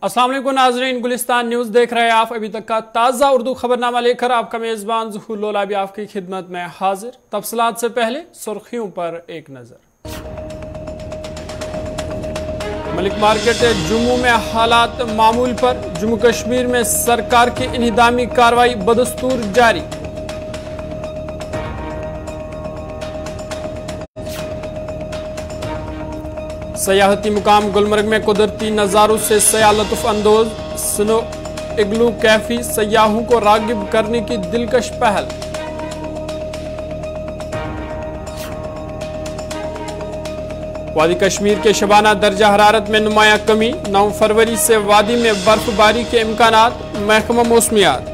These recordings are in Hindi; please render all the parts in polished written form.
अस्सलाम वालेकुम नाज़रीन, गुलिस्तान न्यूज़ देख रहे हैं आप। अभी तक का ताज़ा उर्दू खबरनामा लेकर आपका मेज़बान ज़ुहूर लोला भी आपकी खिदमत में हाजिर। तफसीलात से पहले सुर्खियों पर एक नज़र। मलिक मार्केट जम्मू में हालात मामूल पर। जम्मू कश्मीर में सरकार की इंहिदामी कार्रवाई बदस्तूर जारी। सयाहती मुकाम गुलमर्ग में कुदरती नज़ारों से सयाह लुत्फ अंदोज। स्नो इग्लू कैफी सयाहों को रागिब करने की दिलकश पहल। वादी कश्मीर के शबाना दर्जा हरारत में नुमाया कमी। 9 फरवरी से वादी में बर्फबारी के इम्कानात। महकमा मौसमियात।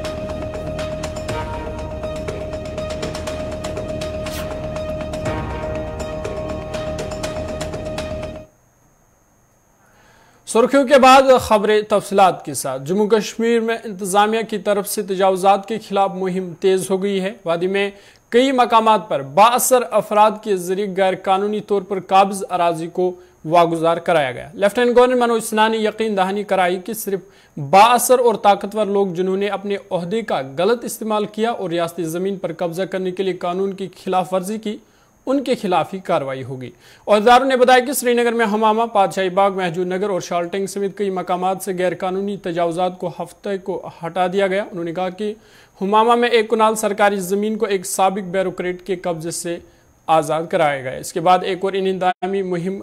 सुर्खियों के बाद खबरें तफसीलात के साथ। जम्मू कश्मीर में इंतजामिया की तरफ से तजावुजात के खिलाफ मुहिम तेज हो गई है। वादी में कई मकामात पर बाअसर अफराद के जरिए गैर कानूनी तौर पर काबिज अराजी को वागुजार कराया गया। लेफ्टिनेंट गवर्नर मनोज सिन्हा ने यकीन दहानी कराई कि सिर्फ बाअसर और ताकतवर लोग जिन्होंने अपने ओहदे का गलत इस्तेमाल किया और रियासती जमीन पर कब्जा करने के लिए कानून की खिलाफ वर्जी की, उनके खिलाफ ही कार्रवाई होगी। ओहदेदारों ने बताया कि श्रीनगर में हमामा, पातशाही बाग, महजूर नगर और शाल्टिंग समेत कई मकामात से गैर कानूनी तजावुजात को हफ्ते को हटा दिया गया। उन्होंने कहा कि हमामा में 1 कनाल सरकारी जमीन को एक साबिक ब्यूरोक्रेट के कब्जे से आज़ाद कराया गया। इसके बाद एक और इंतजामी मुहिम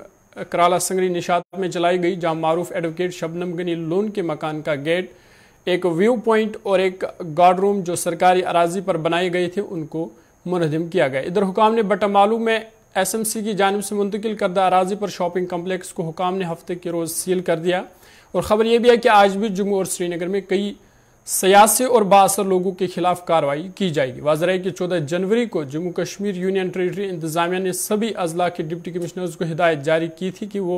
कराला संगरी निशात में चलाई गई, जहां मारूफ एडवोकेट शबनम गनी लोन के मकान का गेट, एक व्यू पॉइंट और एक गार्ड रूम जो सरकारी अराजी पर बनाए गए थे उनको मुनहदिम किया गया। इधर हुकाम ने बटामालू में SMC की जानिब से मुंतकिल करदा अराजी पर शॉपिंग कम्प्लेक्स को हुकाम ने हफ्ते के रोज़ सील कर दिया। और ख़बर यह भी है कि आज भी जम्मू और श्रीनगर में कई सियासी और बाअसर लोगों के खिलाफ कार्रवाई की जाएगी। वाज़ेह है कि 14 जनवरी को जम्मू कश्मीर यूनियन टेरिटरी इंतजामिया ने सभी अजला के डिप्टी कमिश्नर्स को हिदायत जारी की थी कि वो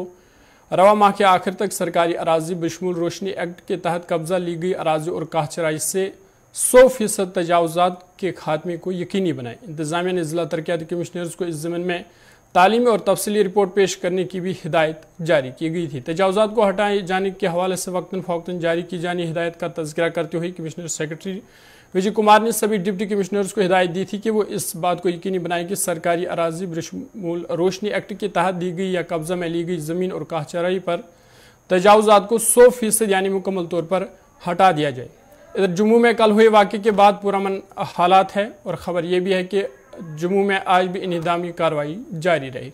रवा माह के आखिर तक सरकारी अराजी बशमूल रोशनी एक्ट के तहत कब्जा ली गई अराजी और काहचराई से 100% तजावुजात के खात्मे को यकीनी बनाए। इंतजामिया ने जिला तरक्याती कमिश्नर्स को इस ज़मीन में तालीमी और तफसीली रिपोर्ट पेश करने की भी हिदायत जारी की गई थी। तजावुजात को हटाए जाने के हवाले से वक्तन फ़ौक्तन जारी की जानी हिदायत का तज़किरा करते हुए कमिश्नर सेक्रेटरी विजय कुमार ने सभी डिप्टी कमिश्नर्स को हिदायत दी थी कि वो इस बात को यकीनी बनाए कि सरकारी अराजी बशमूल रोशनी एक्ट के तहत दी गई या कब्जा में ली गई ज़मीन और काहचराई पर तजावुजात को 100% यानी मुकम्मल तौर पर हटा दिया जाए। इधर जम्मू में कल हुए वाक़े के बाद पुरअमन हालात है और ख़बर यह भी है कि जम्मू में आज भी इंहिदामी कार्रवाई जारी रहेगी।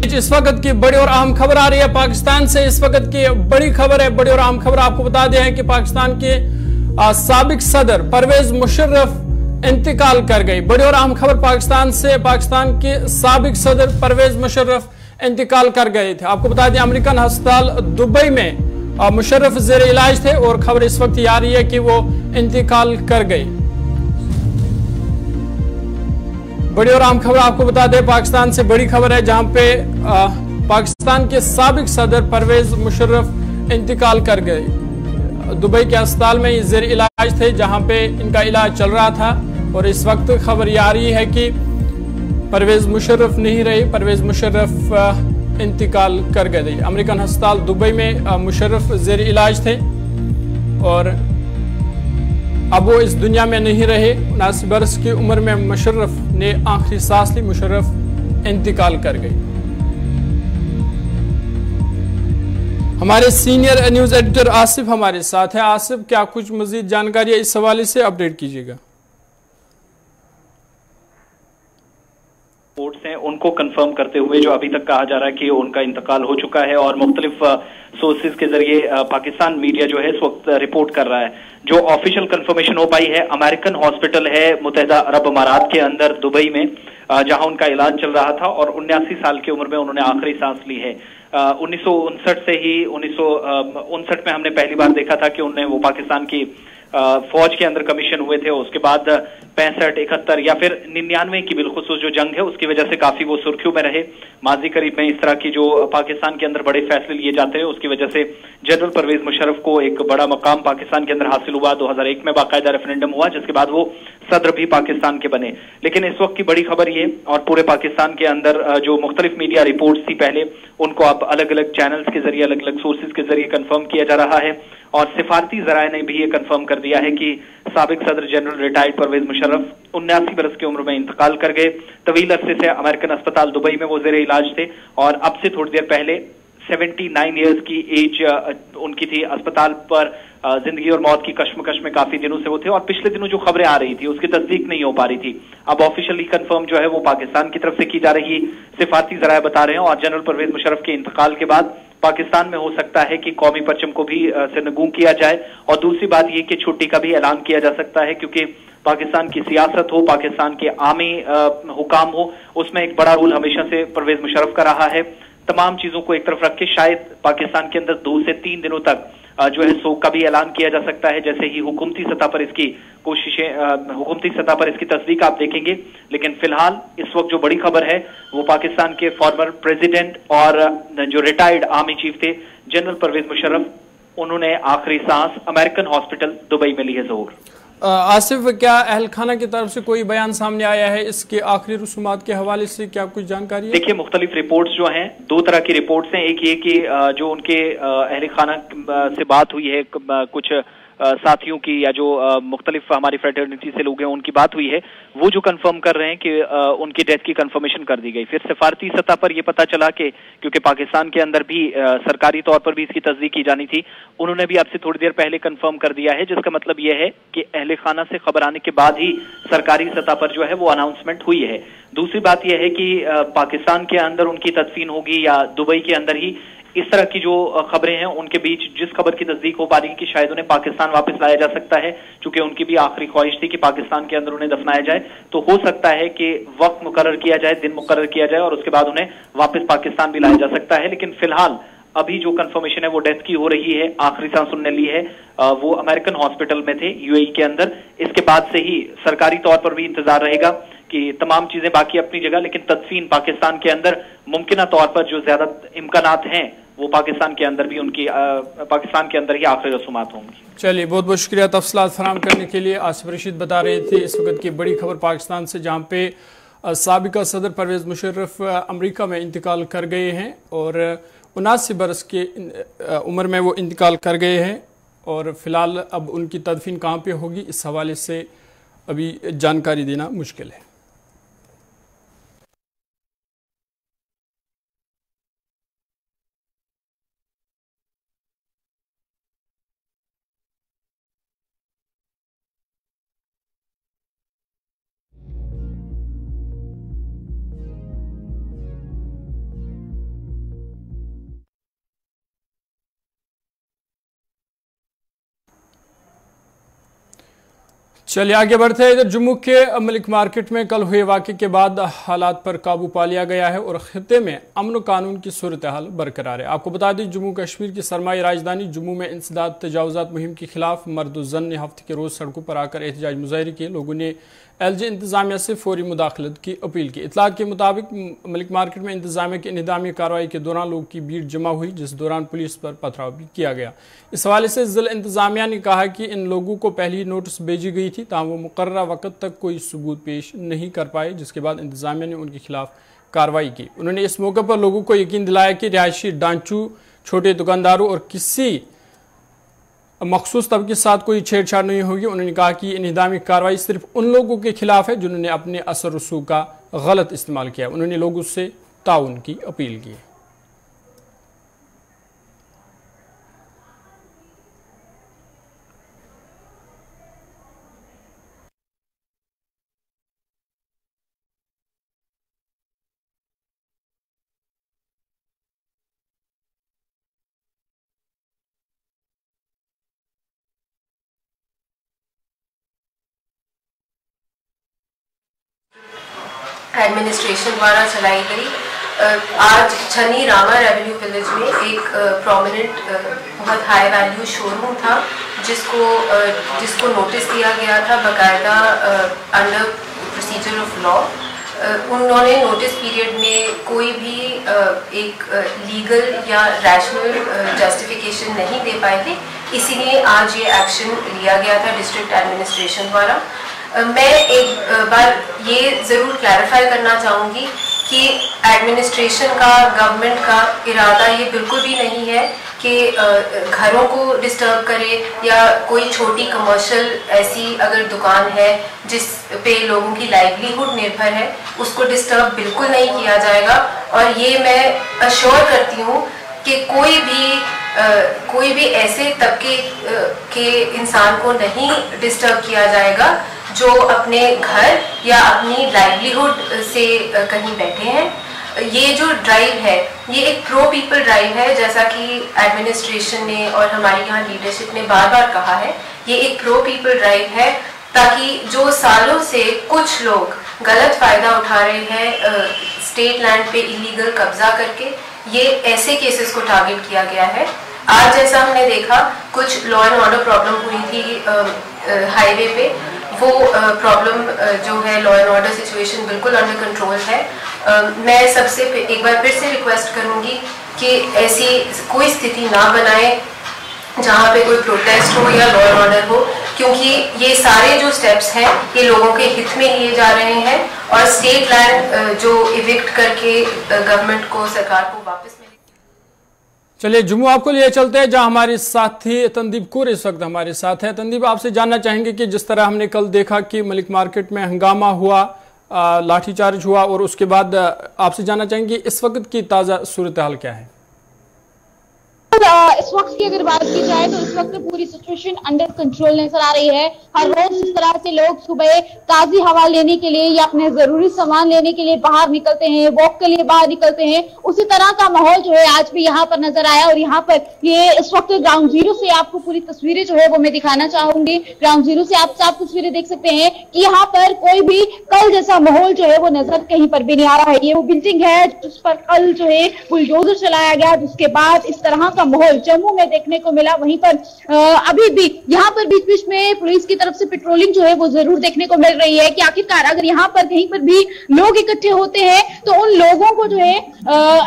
इस वक्त की बड़ी और अहम खबर आ रही है पाकिस्तान से। इस वक्त की बड़ी खबर है, बड़ी और अहम खबर आपको बता दें कि पाकिस्तान के साबिक सदर परवेज मुशर्रफ इंतकाल कर गई। बड़ी और अहम खबर पाकिस्तान से, पाकिस्तान के साबिक सदर परवेज मुशर्रफ इंतकाल कर गए थे। आपको बता दें अमेरिकन अस्पताल दुबई में मुशर्रफ जेर इलाज थे और खबर इस वक्त ये आ रही है कि वो इंतकाल कर गए। बड़ी और आम खबर आपको बता दें पाकिस्तान से बड़ी खबर है, जहां पे पाकिस्तान के साबिक सदर परवेज मुशर्रफ इंतकाल कर गए। दुबई के अस्पताल में ये जेर इलाज थे, जहां पे इनका इलाज चल रहा था और इस वक्त खबर ये आ रही है कि परवेज मुशर्रफ नहीं रहे, परवेज मुशर्रफ इंतकाल कर गए। अमेरिकन अस्पताल दुबई में मुशर्रफ जेर इलाज थे और अब वो इस दुनिया में नहीं रहे। 79 बरस की उम्र में मुशर्रफ ने आखिरी सांस ली, मुशर्रफ इंतकाल कर गई। हमारे सीनियर न्यूज एडिटर आसिफ हमारे साथ है। आसिफ, क्या कुछ मजीद जानकारी है इस हवाले से अपडेट कीजिएगा। रिपोर्ट्स हैं उनको कंफर्म करते हुए जो अभी तक कहा जा रहा है कि उनका इंतकाल हो चुका है और मुख्तलिफ सोर्सेज के जरिए पाकिस्तान मीडिया जो है इस वक्त रिपोर्ट कर रहा है। जो ऑफिशियल कंफर्मेशन हो पाई है, अमेरिकन हॉस्पिटल है मुत्तहिदा अरब अमारात के अंदर दुबई में, जहां उनका इलाज चल रहा था और 79 साल की उम्र में उन्होंने आखिरी सांस ली है। 1959 से ही 1959 में हमने पहली बार देखा था कि उन्हें वो पाकिस्तान की फौज के अंदर कमीशन हुए थे, उसके बाद 65, 71 या फिर 99 की बिलखुसूस जो जंग है उसकी वजह से काफी वो सुर्खियों में रहे। माजी करीब में इस तरह की जो पाकिस्तान के अंदर बड़े फैसले लिए जाते हैं उसकी वजह से जनरल परवेज मुशर्रफ को एक बड़ा मकाम पाकिस्तान के अंदर हासिल हुआ। 2001 में बाकायदा रेफरेंडम हुआ जिसके बाद वो सदर भी पाकिस्तान के बने। लेकिन इस वक्त की बड़ी खबर ये, और पूरे पाकिस्तान के अंदर जो मुख्तलिफ मीडिया रिपोर्ट्स थी पहले, उनको अब अलग अलग चैनल्स के जरिए, अलग अलग सोर्सेज के जरिए कंफर्म किया जा रहा है और सिफारती जराये ने भी ये कंफर्म कर दिया है कि साबिक सदर जनरल रिटायर्ड परवेज मुशर्रफ 79 बरस की उम्र में इंतकाल कर गए। तवील अरसे से अमेरिकन अस्पताल दुबई में वो जेर इलाज थे और अब से थोड़ी देर पहले 79 ईयर्स की एज उनकी थी। अस्पताल पर जिंदगी और मौत की कश्मकश में काफी दिनों से वो थे और पिछले दिनों जो खबरें आ रही थी उसकी तस्दीक नहीं हो पा रही थी। अब ऑफिशियली कंफर्म जो है वो पाकिस्तान की तरफ से की जा रही, सिफारती जराये बता रहे हैं। और जनरल परवेज मुशर्रफ के इंतकाल के बाद पाकिस्तान में हो सकता है कि कौमी परचम को भी सिरनगू किया जाए। और दूसरी बात यह कि छुट्टी का भी ऐलान किया जा सकता है, क्योंकि पाकिस्तान की सियासत हो, पाकिस्तान के आमी हुकाम हो, उसमें एक बड़ा रोल हमेशा से परवेज मुशर्रफ का रहा है। तमाम चीजों को एक तरफ रख के शायद पाकिस्तान के अंदर 2 से 3 दिनों तक जो है शोक का भी ऐलान किया जा सकता है, जैसे ही हुकूमती सतह पर इसकी कोशिशें, हुकूमती सतह पर इसकी तस्दीक आप देखेंगे। लेकिन फिलहाल इस वक्त जो बड़ी खबर है वो पाकिस्तान के फॉर्मर प्रेसिडेंट और जो रिटायर्ड आर्मी चीफ थे जनरल परवेज मुशर्रफ, उन्होंने आखिरी सांस अमेरिकन हॉस्पिटल दुबई में ली है। ज़हूर, आसिफ, क्या अहल खाना की तरफ से कोई बयान सामने आया है इसके आखिरी रसूमात के हवाले से, क्या कुछ जानकारी है? देखिए, मुख्तलिफ रिपोर्ट्स जो हैं, 2 तरह की रिपोर्ट्स हैं। एक ये कि जो उनके अहल खाना से बात हुई है, कुछ साथियों की या जो मुख्तलिफ हमारी फ्रेटर्निटी से लोग हैं उनकी बात हुई है, वो जो कंफर्म कर रहे हैं कि उनकी डेथ की कंफर्मेशन कर दी गई। फिर सिफारती सतह पर यह पता चला कि क्योंकि पाकिस्तान के अंदर भी सरकारी तौर पर भी इसकी तस्दीक की जानी थी, उन्होंने भी अब से थोड़ी देर पहले कंफर्म कर दिया है, जिसका मतलब यह है कि अहले खाना से खबर आने के बाद ही सरकारी सतह पर जो है वो अनाउंसमेंट हुई है। दूसरी बात यह है कि पाकिस्तान के अंदर उनकी तदफीन होगी या दुबई के अंदर ही, इस तरह की जो खबरें हैं उनके बीच जिस खबर की तस्दीक हो पा रही है कि शायद उन्हें पाकिस्तान वापस लाया जा सकता है, क्योंकि उनकी भी आखिरी ख्वाहिश थी कि पाकिस्तान के अंदर उन्हें दफनाया जाए। तो हो सकता है कि वक्त मुकर्रर किया जाए, दिन मुकर्रर किया जाए और उसके बाद उन्हें वापस पाकिस्तान भी लाया जा सकता है। लेकिन फिलहाल अभी जो कंफर्मेशन है वो डेथ की हो रही है, आखिरी सांस उन्होंने ली है, वो अमेरिकन हॉस्पिटल में थे यूएई के अंदर। इसके बाद से ही सरकारी तौर पर भी इंतजार रहेगा कि तमाम चीजें बाकी अपनी जगह, लेकिन तदफीन पाकिस्तान के अंदर मुमकिना तौर पर जो ज्यादा इम्कानात हैं वो पाकिस्तान के अंदर भी उनकी पाकिस्तान के अंदर ही आखिरी रसूमात होंगी। चलिए, बहुत बहुत शुक्रिया तफसीलात फराहम करने के लिए। आसिफ रशीद बता रहे थे इस वक्त की बड़ी खबर पाकिस्तान से, जहाँ पे साबिका सदर परवेज मुशर्रफ अमेरिका में इंतकाल कर गए हैं और 79 बरस के उम्र में वो इंतकाल कर गए हैं और फिलहाल अब उनकी तदफीन कहाँ पे होगी इस हवाले से अभी जानकारी देना मुश्किल है। चलिए आगे बढ़ते हैं। इधर जम्मू के मलिक मार्केट में कल हुए वाक़े के बाद हालात पर काबू पा लिया गया है और खित्ते में अमन कानून की सूरत हाल बरकरार है। आपको बता दें, जम्मू कश्मीर की सरमाई राजधानी जम्मू में इंसदाद तजावुज़ात मुहिम के खिलाफ मर्द जन ने हफ्ते के रोज़ सड़कों पर आकर एहतजाज मुजाहरे किए। लोगों ने एलजी इंतजामिया से फौरी मुदाखलत की अपील की। इतला के मुताबिक मलिक मार्केट में इंतजामिया की इंतजामी कार्रवाई के दौरान लोगों की भीड़ जमा हुई, जिस दौरान पुलिस पर पथराव भी किया गया। इस हवाले से जिला इंतजामिया ने कहा कि इन लोगों को पहली नोटिस भेजी गई थी, ताहम वो मुकर्ररा वक्त तक कोई सबूत पेश नहीं कर पाए, जिसके बाद इंतजामिया ने उनके खिलाफ कार्रवाई की। उन्होंने इस मौके पर लोगों को यकीन दिलाया कि रिहायशी ढांचों, छोटे दुकानदारों और किसी मखसूस तबके के साथ कोई छेड़छाड़ नहीं होगी। उन्होंने कहा कि इंतजामी कार्रवाई सिर्फ उन लोगों के खिलाफ है जिन्होंने अपने असर रसूख का गलत इस्तेमाल किया। उन्होंने लोगों से ताउन की अपील की। एडमिनिस्ट्रेशन द्वारा चलाई गई आज छनी रामा रेवेन्यू विलेज में एक प्रोमिनेंट बहुत हाई वैल्यू शोरूम था जिसको नोटिस दिया गया था बाकायदा अंडर प्रोसीजर ऑफ लॉ। उन्होंने नोटिस पीरियड में कोई भी एक लीगल या रैशनल जस्टिफिकेशन नहीं दे पाए थे, इसीलिए आज ये एक्शन लिया गया था डिस्ट्रिक्ट एडमिनिस्ट्रेशन द्वारा। मैं एक बार ये ज़रूर क्लैरिफाई करना चाहूँगी कि एडमिनिस्ट्रेशन का, गवर्नमेंट का इरादा ये बिल्कुल भी नहीं है कि घरों को डिस्टर्ब करे या कोई छोटी कमर्शियल ऐसी अगर दुकान है जिस पे लोगों की लाइवलीहुड निर्भर है उसको डिस्टर्ब बिल्कुल नहीं किया जाएगा। और ये मैं अश्योर करती हूँ कि कोई भी ऐसे तबके के इंसान को नहीं डिस्टर्ब किया जाएगा जो अपने घर या अपनी लाइवलीहुड से कहीं बैठे हैं। ये जो ड्राइव है ये एक प्रो पीपल ड्राइव है, जैसा कि एडमिनिस्ट्रेशन ने और हमारी यहाँ लीडरशिप ने बार बार कहा है। ये एक प्रो पीपल ड्राइव है ताकि जो सालों से कुछ लोग गलत फायदा उठा रहे हैं स्टेट लैंड पे इलीगल कब्जा करके, ये ऐसे केसेस को टारगेट किया गया है। आज जैसा हमने देखा कुछ लॉ एंड ऑर्डर प्रॉब्लम हुई थी हाईवे पे, वो प्रॉब्लम जो है लॉ एंड ऑर्डर सिचुएशन बिल्कुल अंडर कंट्रोल है। मैं सबसे एक बार फिर से रिक्वेस्ट करूंगी कि ऐसी कोई स्थिति ना बनाए जहां पे कोई प्रोटेस्ट हो या लॉ एंड ऑर्डर हो, क्योंकि ये सारे जो स्टेप्स हैं ये लोगों के हित में लिए जा रहे हैं और स्टेट लैंड जो इविक्ट करके गवर्नमेंट को, सरकार को वापस मिले। चलिए जम्मू आपको लिए चलते हैं जहां हमारे साथी तंदीप कौर इस वक्त हमारे साथ है। तंदीप, आपसे जानना चाहेंगे कि जिस तरह हमने कल देखा कि मलिक मार्केट में हंगामा हुआ, लाठीचार्ज हुआ, और उसके बाद आपसे जानना चाहेंगे इस वक्त की ताज़ा सूरत हाल क्या है? इस वक्त की अगर बात की जाए तो इस वक्त पूरी सिचुएशन अंडर कंट्रोल नजर आ रही है। हर रोज इस तरह से लोग सुबह ताजी हवा लेने के लिए या अपने जरूरी सामान लेने के लिए बाहर निकलते हैं, वॉक के लिए बाहर निकलते हैं। उसी तरह का माहौल जो है आज भी यहाँ पर नजर आया। और यहाँ पर ये इस वक्त ग्राउंड जीरो से आपको पूरी तस्वीरें जो है वो मैं दिखाना चाहूंगी। ग्राउंड जीरो से आप साफ तस्वीरें देख सकते हैं कि यहाँ पर कोई भी कल जैसा माहौल जो है वो नजर कहीं पर भी नहीं आ रहा है। ये वो बिल्डिंग है जिस पर कल जो है बुलडोजर चलाया गया, जिसके बाद इस तरह का माहौल जम्मू में देखने को मिला। वहीं पर अभी भी यहाँ पर बीच बीच में पुलिस की तरफ से पेट्रोलिंग जो है वो जरूर देखने को मिल रही है कि आखिरकार अगर यहाँ पर कहीं पर भी लोग इकट्ठे होते हैं तो उन लोगों को जो है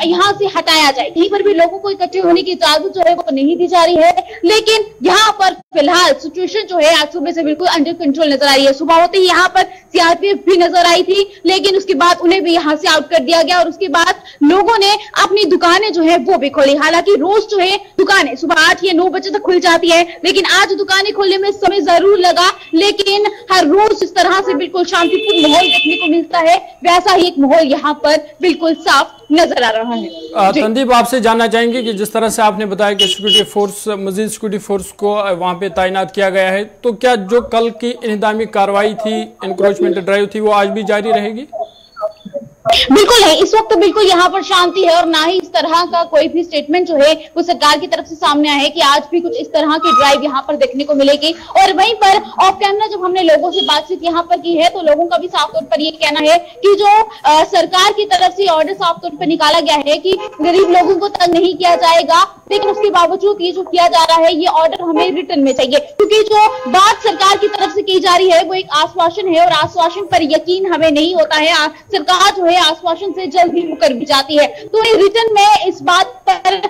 यहाँ से हटाया जाए। कहीं पर भी लोगों को इकट्ठे होने की इजाजत जो है वो नहीं दी जा रही है। लेकिन यहाँ पर फिलहाल सिचुएशन जो है आज सुबह से बिल्कुल अंडर कंट्रोल नजर आ रही है। सुबह होते ही यहाँ पर सीआरपीएफ भी नजर आई थी, लेकिन उसके बाद उन्हें भी यहाँ से आउट कर दिया गया और उसके बाद लोगों ने अपनी दुकानें जो है वो भी खोली। हालांकि रोज जो है दुकानें सुबह 8 या 9 बजे तक खुल जाती है, लेकिन आज दुकानें खोलने में समय जरूर लगा। लेकिन हर रोज इस तरह से बिल्कुल शांतिपूर्ण माहौल देखने को मिलता है, वैसा ही एक माहौल यहाँ पर बिल्कुल साफ नजर आ रहा है। तंदीप, आपसे जानना चाहेंगे कि जिस तरह से आपने बताया कि सिक्योरिटी फोर्स, मजीद सिक्योरिटी फोर्स को वहां पे तैनात किया गया है, तो क्या जो कल की इंतजामी कार्रवाई थी, इंक्रोचमेंट ड्राइव थी, वो आज भी जारी रहेगी? बिल्कुल है, इस वक्त बिल्कुल यहाँ पर शांति है और ना ही इस तरह का कोई भी स्टेटमेंट जो है वो सरकार की तरफ से सामने आया है कि आज भी कुछ इस तरह की ड्राइव यहाँ पर देखने को मिलेगी। और वहीं पर ऑफ कैमरा जब हमने लोगों से बातचीत यहाँ पर की है तो लोगों का भी साफ तौर पर ये कहना है कि जो सरकार की तरफ से ऑर्डर साफ तौर पर निकाला गया है कि गरीब लोगों को तंग नहीं किया जाएगा, लेकिन उसके बावजूद ये जो किया जा रहा है ये ऑर्डर हमें रिटर्न में चाहिए, क्योंकि जो बात सरकार की तरफ से की जा रही है वो एक आश्वासन है और आश्वासन पर यकीन हमें नहीं होता है। सरकार जो है आश्वासन से जल्द ही मुकर भी जाती है, तो ये रिटर्न में इस बात पर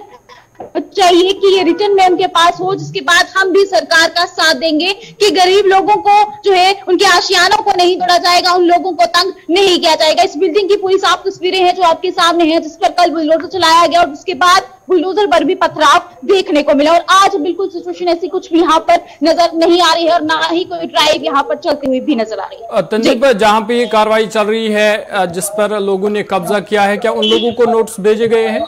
चाहिए कि ये रिटर्न में उनके पास हो, जिसके बाद हम भी सरकार का साथ देंगे कि गरीब लोगों को जो है उनके आशियानों को नहीं तोड़ा जाएगा, उन लोगों को तंग नहीं किया जाएगा। इस बिल्डिंग की पूरी साफ तस्वीरें हैं जो आपके सामने हैं, जिस पर कल बुलडोजर चलाया गया और उसके बाद बुलडोजर पर भी पथराव देखने को मिला। और आज बिल्कुल सिचुएशन ऐसी कुछ भी यहाँ पर नजर नहीं आ रही है और ना ही कोई ड्राइव यहाँ पर चलती हुई भी नजर आ रही है। तंजीब, जहाँ पे ये कार्रवाई चल रही है, जिस पर लोगों ने कब्जा किया है, क्या उन लोगों को नोट्स भेजे गए हैं?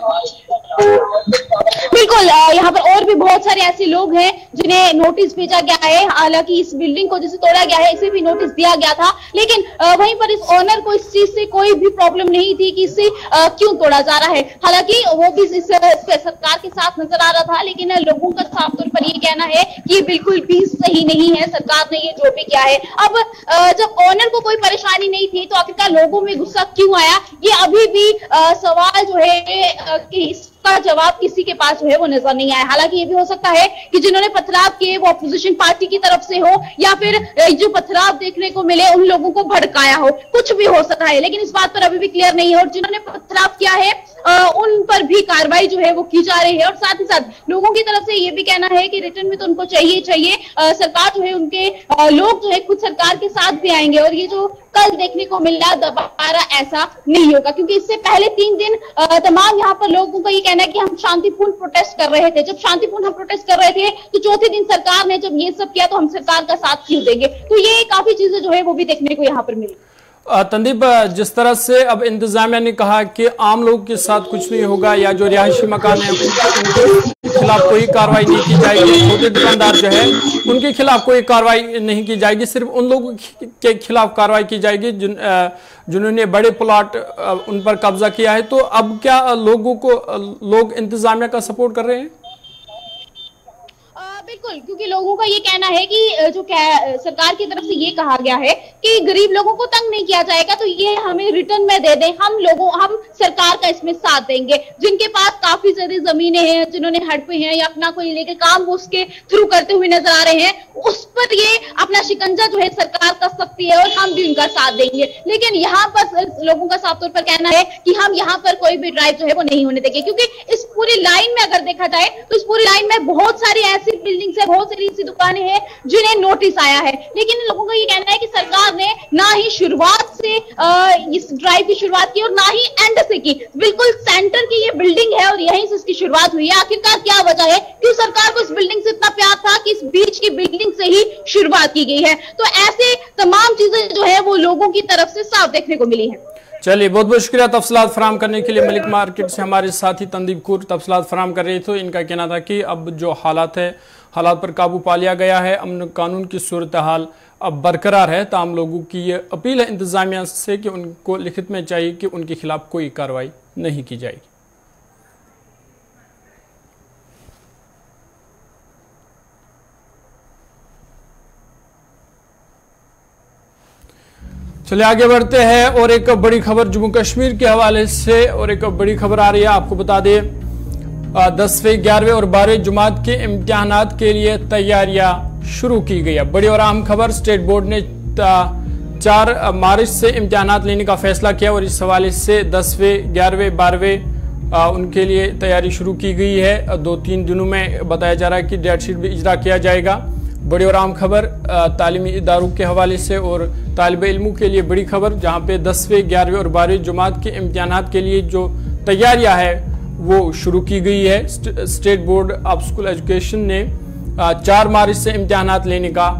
बिल्कुल बिल्कुल, यहाँ पर और भी बहुत सारे ऐसे लोग हैं जिन्हें नोटिस भेजा गया है। हालांकि इस बिल्डिंग को जिसे तोड़ा गया है इसे भी नोटिस दिया गया था, लेकिन वहीं पर इस ओनर को इस चीज से कोई भी प्रॉब्लम नहीं थी कि इसे क्यों तोड़ा जा रहा है। हालांकि वो भी इस सरकार के साथ नजर आ रहा था, लेकिन लोगों का साफ तौर पर ये कहना है कि ये बिल्कुल भी सही नहीं है, सरकार ने ये जो भी किया है। अब जब ओनर को कोई परेशानी नहीं थी तो आखिरकार लोगों में गुस्सा क्यों आया, ये अभी भी सवाल जो है कि इसका जवाब किसी के पास जो है वो नजर नहीं आया। हालांकि ये भी हो सकता है कि जिन्होंने पथराव किए वो अपोजिशन पार्टी की तरफ से हो, या फिर जो पथराव देखने को मिले उन लोगों को भड़काया हो, कुछ भी हो सकता है, लेकिन इस बात पर अभी भी क्लियर नहीं है। और जिन्होंने पथराव किया है उन पर भी कार्रवाई जो है वो की जा रही है। और साथ ही साथ लोगों की तरफ से ये भी कहना है कि रिटर्न में तो उनको चाहिए सरकार जो है उनके लोग जो है खुद सरकार के साथ भी आएंगे, और ये जो कल देखने को मिल रहा दोबारा ऐसा नहीं होगा, क्योंकि इससे पहले 3 दिन तमाम यहाँ पर लोगों का ये कहना है कि हम शांतिपूर्ण प्रोटेस्ट कर रहे थे। जब शांतिपूर्ण हम प्रोटेस्ट कर रहे थे तो चौथे दिन सरकार ने जब ये सब किया तो हम सरकार का साथ क्यों देंगे। तो ये काफी चीजें जो है वो भी देखने को यहाँ पर मिली। तंदीप, जिस तरह से अब इंतजामिया ने कहा कि आम लोगों के साथ कुछ नहीं होगा या जो रिहायशी मकान है उनके खिलाफ कोई कार्रवाई नहीं की जाएगी, छोटे दुकानदार जो है उनके खिलाफ कोई कार्रवाई नहीं की जाएगी, सिर्फ उन लोगों के खिलाफ कार्रवाई की जाएगी जिन्होंने बड़े प्लॉट उन पर कब्जा किया है। तो अब क्या लोग इंतजामिया का सपोर्ट कर रहे हैं? बिल्कुल, क्योंकि लोगों का ये कहना है कि जो सरकार की तरफ से ये कहा गया है कि गरीब लोगों को तंग नहीं किया जाएगा, तो ये हमें रिटर्न में दे दें, हम सरकार का इसमें साथ देंगे। जिनके पास काफी ज्यादा जमीनें हैं, जिन्होंने हड़पे हैं या अपना कोई लेके काम वो उसके थ्रू करते हुए नजर आ रहे हैं, उस पर ये अपना शिकंजा जो है सरकार कर सकती है और हम भी उनका साथ देंगे। लेकिन यहाँ पर लोगों का साफ तौर पर कहना है कि हम यहाँ पर कोई भी ड्राइव जो है वो नहीं होने देंगे, क्योंकि इस पूरी लाइन में अगर देखा जाए तो इस पूरी लाइन में बहुत सारी ऐसी बिल्डिंग्स है, बहुत सारी ऐसी दुकानें हैं जिन्हें नोटिस आया है। लेकिन लोगों का ये कहना है कि सरकार ने ना ही शुरुआत से इस ड्राइव की शुरुआत की और ना ही एंड से की। बिल्कुल सेंटर की ये बिल्डिंग है और यहीं से इसकी शुरुआत हुई है। आखिरकार क्या वजह है, क्यों सरकार को इस बिल्डिंग से इतना प्यार था कि इस बीच की बिल्डिंग से ही शुरुआत की गई है। तो ऐसे तमाम चीजें जो है वो लोगों की तरफ से साफ देखने को मिली है। चलिए, बहुत बहुत शुक्रिया तफसीलात फराम करने के लिए। मलिक मार्केट से हमारे साथी तंदीप कूर तफसीलात फराम कर रहे थे। इनका कहना था कि अब जो हालात पर काबू पा लिया गया है, अमन कानून की सूरत हाल अब बरकरार है। तमाम लोगों की ये अपील है इंतजामिया से कि उनको लिखित में चाहिए कि उनके खिलाफ कोई कार्रवाई नहीं की जाएगी। चलिए आगे बढ़ते हैं और एक बड़ी खबर जम्मू कश्मीर के हवाले से और एक बड़ी खबर आ रही है। आपको बता दें 10वीं 11वीं और 12वीं जमात के इम्तिहानात के लिए तैयारियां शुरू की गई है। बड़ी और अहम खबर, स्टेट बोर्ड ने 4 मार्च से इम्तिहानात लेने का फैसला किया और इस हवाले से 10वीं 11वीं 12वीं उनके लिए तैयारी शुरू की गई है। 2-3 दिनों में बताया जा रहा है कि डेट शीट भी इजरा किया जाएगा। बड़ी और आम खबर तालीमी इदारों के हवाले से और तालिब इल्मों के लिए बड़ी खबर, जहां पे 10वीं 11वीं और 12वीं जमात के इम्तिहानात के लिए जो तैयारियां है वो शुरू की गई है। State board of school education ने 4 मार्च से इम्तिहानात लेने का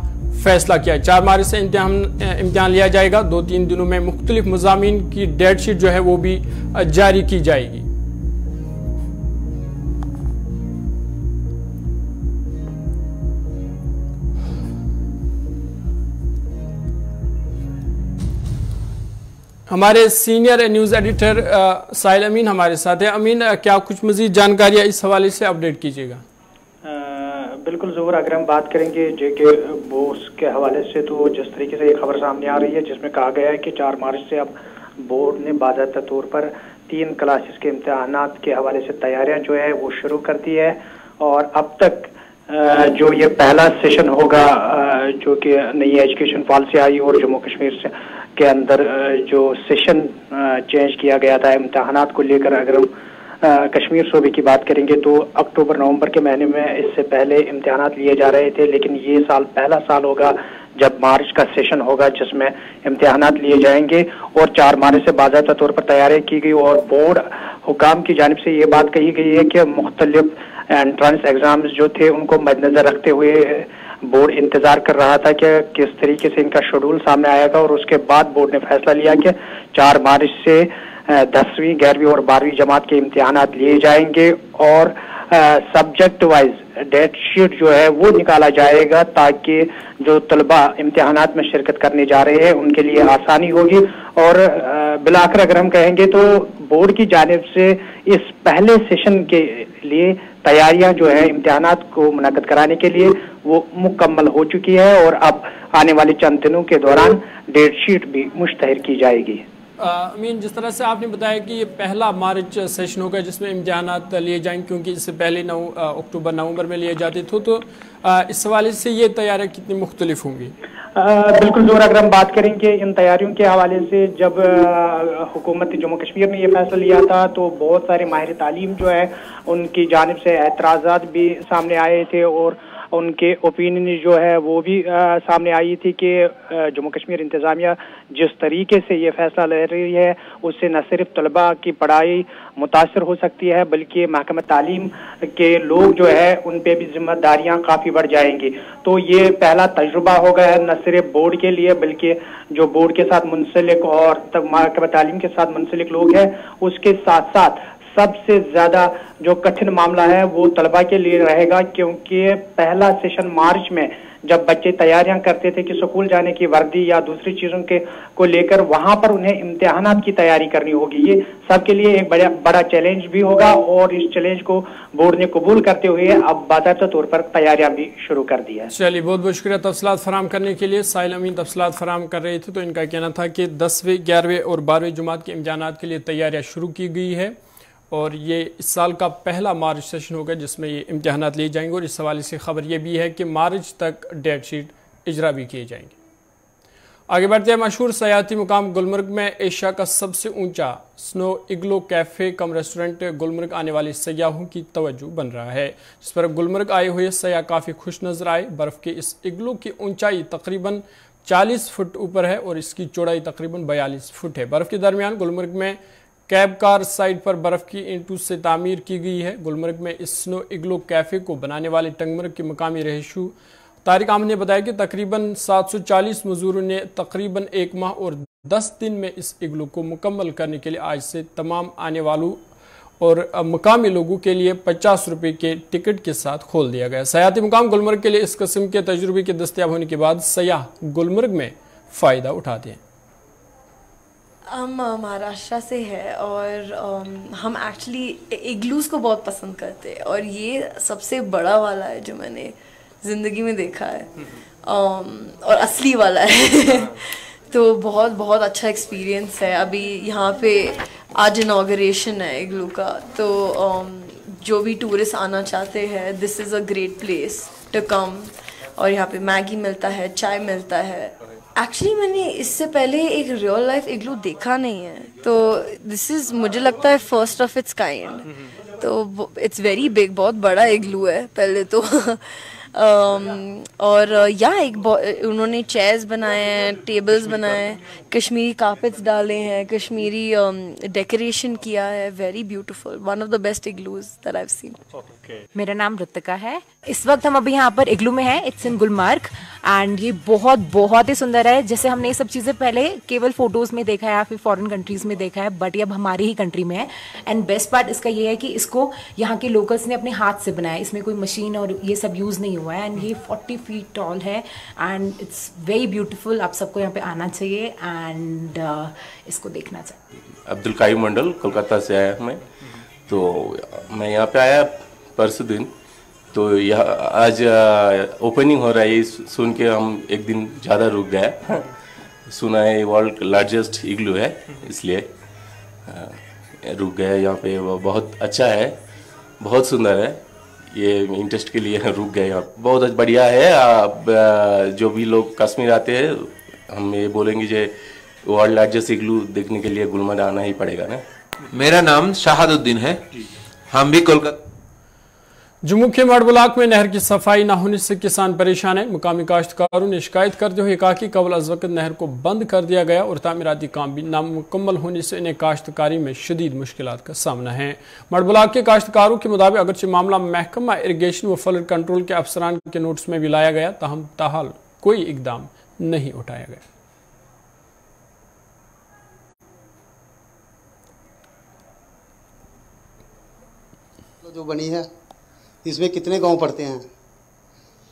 फैसला किया। 4 मार्च से इम्तिहान लिया जाएगा। 2-3 दिनों में मुख्तलिफ मज़ामीन की डेट शीट जो है वो भी जारी की जाएगी। हमारे सीनियर न्यूज एडिटर साहिल अमीन हमारे साथ है। अमीन, क्या कुछ मजीद जानकारियां इस हवाले से अपडेट कीजिएगा? बिल्कुल ज़रूर। अगर हम बात करेंगे जेके बोस के हवाले से, तो जिस तरीके से ये खबर सामने आ रही है जिसमें कहा गया है कि 4 मार्च से अब बोर्ड ने बाज़ाब्ता तौर पर 3 क्लासेस के इम्तिहानात के हवाले से तैयारियां जो है वो शुरू कर दी है। और अब तक जो ये पहला सेशन होगा जो कि नई एजुकेशन पॉलिसी आई और जम्मू कश्मीर से के अंदर जो सेशन चेंज किया गया था इम्तिहानात को लेकर, अगर हम कश्मीर सूबे की बात करेंगे तो अक्टूबर नवंबर के महीने में इससे पहले इम्तिहानात लिए जा रहे थे, लेकिन ये साल पहला साल होगा जब मार्च का सेशन होगा जिसमें इम्तिहानात लिए जाएंगे। और 4 मार्च से बाज़ाब्ता तौर पर तैयारी की गई और बोर्ड हुकाम की जानिब से ये बात कही गई है कि मुख्तलिफ एंट्रेंस एग्जाम्स जो थे उनको मद्देनजर रखते हुए बोर्ड इंतजार कर रहा था कि किस तरीके से इनका शेड्यूल सामने आएगा। और उसके बाद बोर्ड ने फैसला लिया कि 4 मार्च से 10वीं 11वीं और 12वीं जमात के इम्तिहानात लिए जाएंगे। और सब्जेक्ट वाइज डेट शीट जो है वो निकाला जाएगा, ताकि जो तलबा इम्तिहानात में शिरकत करने जा रहे हैं उनके लिए आसानी होगी। और बिलाखिर अगर हम कहेंगे तो बोर्ड की जानिब से इस पहले सेशन के लिए तैयारियां जो है इम्तिहानात को मुनक्कद कराने के लिए वो मुकम्मल हो चुकी है, और अब आने वाले चंद दिनों के दौरान डेट शीट भी मुश्तहर की जाएगी। अमीन, जिस तरह से आपने बताया कि ये पहला मार्च सेशन होगा जिसमें इम्तिहानात लिए जाएंगे, क्योंकि इससे पहले अक्टूबर नवंबर में लिए जाते थे, तो इस हवाले से ये तैयारियां कितनी मुख्तलिफ होंगी? बिल्कुल जोर, अगर हम बात करेंगे इन तैयारियों के हवाले से, जब हुकूमत जम्मू कश्मीर ने ये फैसला लिया था तो बहुत सारे माहिर तालीम जो है उनकी जानिब से एतराज़ात भी सामने आए थे, और उनके ओपिनियन जो है वो भी सामने आई थी कि जम्मू कश्मीर इंतज़ामिया जिस तरीके से ये फैसला ले रही है उससे न सिर्फ तलबा की पढ़ाई मुतासर हो सकती है, बल्कि महकमा तालीम के लोग जो है उन पे भी जिम्मेदारियां काफ़ी बढ़ जाएंगी। तो ये पहला तजुर्बा होगा न सिर्फ बोर्ड के लिए, बल्कि जो बोर्ड के साथ मुंसलिक और महकमा तालीम के साथ मुंसलिक लोग हैं उसके साथ साथ सबसे ज्यादा जो कठिन मामला है वो तलबा के लिए रहेगा, क्योंकि पहला सेशन मार्च में जब बच्चे तैयारियां करते थे कि स्कूल जाने की वर्दी या दूसरी चीजों के को लेकर, वहां पर उन्हें इम्तिहानात की तैयारी करनी होगी। ये सबके लिए एक बड़ा चैलेंज भी होगा, और इस चैलेंज को बोर्ड ने कबूल करते हुए अब बाकायदा तौर पर तैयारियां भी शुरू कर दी है। चलिए, बहुत बहुत शुक्रिया तफसीलात फराम करने के लिए। साहिल अमीन तफसीलात फराम कर रहे थे, तो इनका कहना था कि 10वीं, 11वीं और 12वीं जमात के इम्तिहानात के लिए तैयारियाँ शुरू की गई है, और ये इस साल का पहला मार्च सेशन होगा जिसमें ये इम्तिहानात लिए जाएंगे। और इस हवाले से खबर ये भी है कि मार्च तक डेट शीट इजरा भी किए जाएंगे। आगे बढ़ते हैं, मशहूर सयाहती मुकाम गुलमर्ग में एशिया का सबसे ऊंचा snow इग्लो cafe cum restaurant Gulmarg आने वाले सयाहों की तवज्जो बन रहा है, जिस पर गुलमर्ग आए हुए सयाह काफ़ी खुश नजर आए। बर्फ़ के इस इग्लो की ऊंचाई तकरीबन 40 फुट ऊपर है और इसकी चौड़ाई तकरीबन 42 फुट है। बर्फ़ के दरमियान गुलमर्ग में कैब कार साइड पर बर्फ की ईंटों से तामीर की गई है। गुलमर्ग में इस स्नो इग्लो कैफे को बनाने वाले टंगमर्ग के मकामी रहिशु तारिक अहमद ने बताया कि तकरीबन 740 मजदूरों ने तकरीबन 1 माह और 10 दिन में इस इग्लो को मुकम्मल करने के लिए आज से तमाम आने वालों और मकामी लोगों के लिए 50 रुपये के टिकट के साथ खोल दिया गया। सयाहती मुकाम गुलमर्ग के लिए इस किस्म के तजुर्बे के दस्तयाब होने के बाद सयाह गुलमर्ग में फ़ायदा उठाते हैं। हम महाराष्ट्र से है और हम एक्चुअली इग्लूज़ को बहुत पसंद करते हैं, और ये सबसे बड़ा वाला है जो मैंने ज़िंदगी में देखा है, और असली वाला है। तो बहुत बहुत अच्छा एक्सपीरियंस है। अभी यहाँ पे आज इनॉग्रेशन है इग्लू का, तो जो भी टूरिस्ट आना चाहते हैं this is a great place to come. और यहाँ पे मैगी मिलता है, चाय मिलता है। एक्चुअली मैंने इससे पहले एक रियल लाइफ इग्लू देखा नहीं है, तो दिस इज़ मुझे लगता है फर्स्ट ऑफ इट्स काइंड। तो इट्स वेरी बिग, बहुत बड़ा इग्लू है पहले तो। और उन्होंने चेयर्स बनाए हैं, टेबल्स बनाए हैं, कश्मीरी कारपेट्स डाले हैं, कश्मीरी डेकोरेशन किया है। Very beautiful, one of the best igloos that I have seen. मेरा नाम ऋतिका है। इस वक्त हम अभी यहाँ पर इग्लू में हैं, इट्स इन गुलमर्ग, एंड ये बहुत ही सुंदर है। जैसे हमने ये सब चीज़ें पहले केवल फोटोज़ में देखा है या फिर फॉरेन कंट्रीज़ में देखा है, बट ये अब हमारी ही कंट्री में है। एंड बेस्ट पार्ट इसका ये है कि इसको यहाँ के लोकल्स ने अपने हाथ से बनाया, इसमें कोई मशीन और ये सब यूज़ नहीं हुआ है। एंड ये 40 फीट टॉल है एंड इट्स वेरी ब्यूटीफुल। आप सबको यहाँ पे आना चाहिए एंड इसको देखना चाहिए। अब्दुल कायूम मंडल, कोलकाता से आया मैं। तो मैं यहाँ पे आया परसों दिन, तो यह आज ओपनिंग हो रहा है, सुन के हम एक दिन ज़्यादा रुक गए। सुना है वर्ल्ड लार्जेस्ट इग्लू है, इसलिए रुक गए यहाँ पे। वो बहुत अच्छा है, बहुत सुंदर है, ये इंटरेस्ट के लिए रुक गए यहाँ। बहुत बढ़िया है। आप जो भी लोग कश्मीर आते हैं, हम ये बोलेंगे जो वर्ल्ड लार्जेस्ट इग्लू देखने के लिए गुलमर्ग आना ही पड़ेगा ना। मेरा नाम शहादुद्दीन है, हम भी कोलकाता। जम्मू के मड ब्लॉक में नहर की सफाई न होने से किसान परेशान है। मुकामी काश्तकारों ने शिकायत करते हुए कहा कि कबल अज़ वक़्त नहर को बंद कर दिया गया और तामीराती काम भी नामुकम्मल होने से इन्हें काश्तकारी में शदीद मुश्किलात का सामना है। मड ब्लॉक के काश्तकारों के मुताबिक अगरचे मामला महकमा इरिगेशन व फ्लड कंट्रोल के अफसरान के नोटिस में भी लाया गया, ताहम ताहाल कोई इकदाम नहीं उठाया गया। जो बनी है इसमें कितने गांव पड़ते हैं?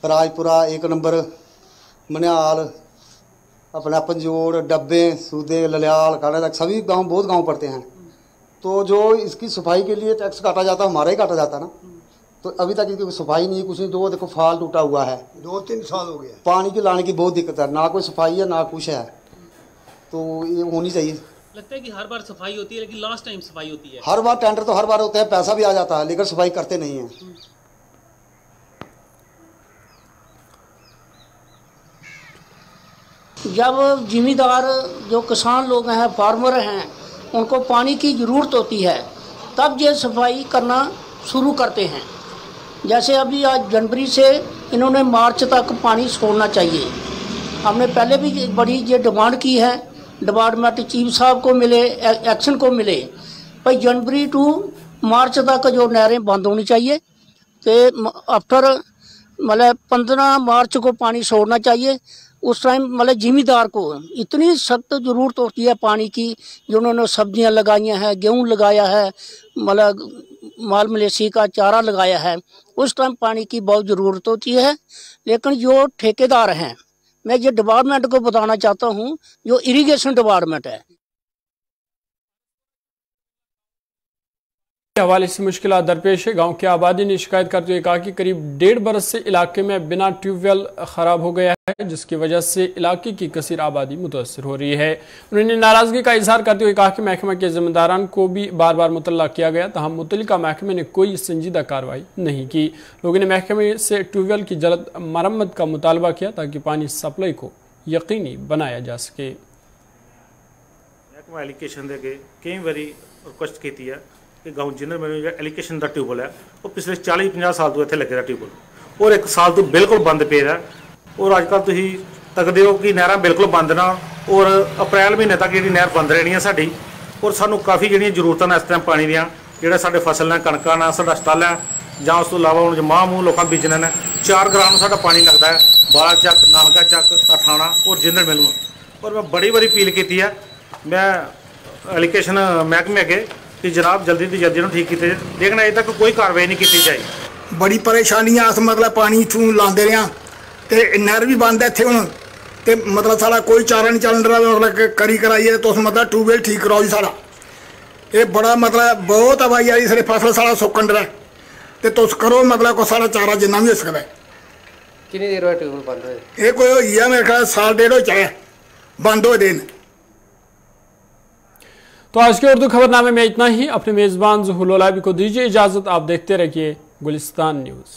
राजपुरा 1 नंबर, मनिहाल, अपना पंजोड़, डब्बे, सूदे, ललियाल, काला तक सभी गांव, बहुत गांव पड़ते हैं। तो जो इसकी सफाई के लिए टैक्स काटा जाता है, हमारा ही काटा जाता ना। तो अभी तक इसकी सफाई नहीं, कुछ नहीं। तो देखो फाल टूटा हुआ है, 2-3 साल हो गया। पानी की लाने की बहुत दिक्कत है, ना कोई सफाई है ना कुछ है। तो ये होनी चाहिए। लगता है कि हर बार सफाई होती है, लेकिन लास्ट टाइम सफाई होती है। हर बार टेंडर तो हर बार होते हैं, पैसा भी आ जाता है, लेकिन सफाई करते नहीं है। जब जिम्मेदार जो किसान लोग हैं, फार्मर हैं, उनको पानी की ज़रूरत होती है, तब ये सफाई करना शुरू करते हैं। जैसे अभी आज जनवरी से इन्होंने मार्च तक पानी छोड़ना चाहिए। हमने पहले भी बड़ी ये डिमांड की है, डिपार्टमेंट चीफ साहब को मिले, एक्शन को मिले, भाई जनवरी टू मार्च तक जो नहरें बंद होनी चाहिए। तो आफ्टर मतलब 15 मार्च को पानी छोड़ना चाहिए। उस टाइम मतलब जिम्मेदार को इतनी सख्त ज़रूरत होती है पानी की, जिन्होंने सब्जियां लगाई हैं, गेहूं लगाया है, मतलब माल मवेशी का चारा लगाया है, उस टाइम पानी की बहुत ज़रूरत होती है। लेकिन जो ठेकेदार हैं, मैं ये डिपार्टमेंट को बताना चाहता हूँ, जो इरिगेशन डिपार्टमेंट है, हवाले से मुश्किलात दरपेश है। गांव की आबादी ने शिकायत करते हुए कहा कि करीब 1.5 बरस से इलाके में बिना ट्यूबवेल खराब हो गया है, जिसकी वजह से इलाके की कसीर आबादी मुतासर हो रही है। उन्होंने नाराजगी का इजहार करते हुए कहा कि महकमा के जिम्मेदारान को भी बार बार मुतल्ला किया गया, तहम मुतल्लिका महकमे ने कोई संजीदा कार्रवाई नहीं की। लोगों ने महकमे से ट्यूबवेल की जल्द मरम्मत का मुतालबा किया ताकि पानी सप्लाई को यकीनी बनाया जा सके। महकमा एलिगेशन दे कई बारी रिक्वेस्ट की है कि गाँव जिन्हें मैंने जो एलिगेशन का ट्यूबवेल है वो पिछले 40-50 साल तो इतने लगे ट्यूबवेल, और 1 साल तो बिल्कुल बंद पे है। और अजकल तुम तकते हो कि नहर बिल्कुल बंद ना, और अप्रैल महीने तक जी नहर बंद रहनी है साड़ी। और सानू काफ़ी जी जरूरत ने इस टाइम पानी दियाँ, जोड़े साढ़े फसल ने, कणक ना, साडा स्टल है, ਜਾਂ ਉਸ ਤੋਂ ਇਲਾਵਾ ਹੁਣ ਮਾਹ ਮੂੰਹ ਲੋਕਾਂ ਬੀਜਣੇ ਨੇ। 4 ਗ੍ਰਾਮ ਸਾਡਾ ਪਾਣੀ ਲੱਗਦਾ ਹੈ, ਬਾਲਾ ਚੱਕ, ਨਾਨਕਾ ਚੱਕ, ਅਠਾਣਾ और जिंदड़ मिलू। और मैं बड़ी बड़ी अपील की है, मैं एलिगेशन महकमे अगे कि जनाब जल्दी तो जल्दी ठीक किए, लेकिन अजे तक कोई कार्रवाई नहीं की जाए। बड़ी परेशानियां अस मतलब पानी इथों लाते रहे, तो नहर भी बंद है इतने हूँ, तो मतलब सारा कोई चारा नहीं चलन रहा। मतलब करी कराइए तुम मतलब ट्यूबवेल ठीक कराओ जी सारा। ये बड़ा मतलब बहुत आवाई आई, सारी फसल सारा सुकन रहा, तो तुस करो मतलब को सारा चारा जिन्ना भी हो सकता है। कितनी देर बाद ट्यूबवेल बंद हो? ये कोई हो मेरे ख्याल 1.5 साल चाहे बंद हो दिन। तो आज के उर्दू खबरनामे में इतना ही। अपने मेजबान ज़ुहुल लौलाबी को दीजिए इजाजत। आप देखते रहिए गुलिस्तान न्यूज़।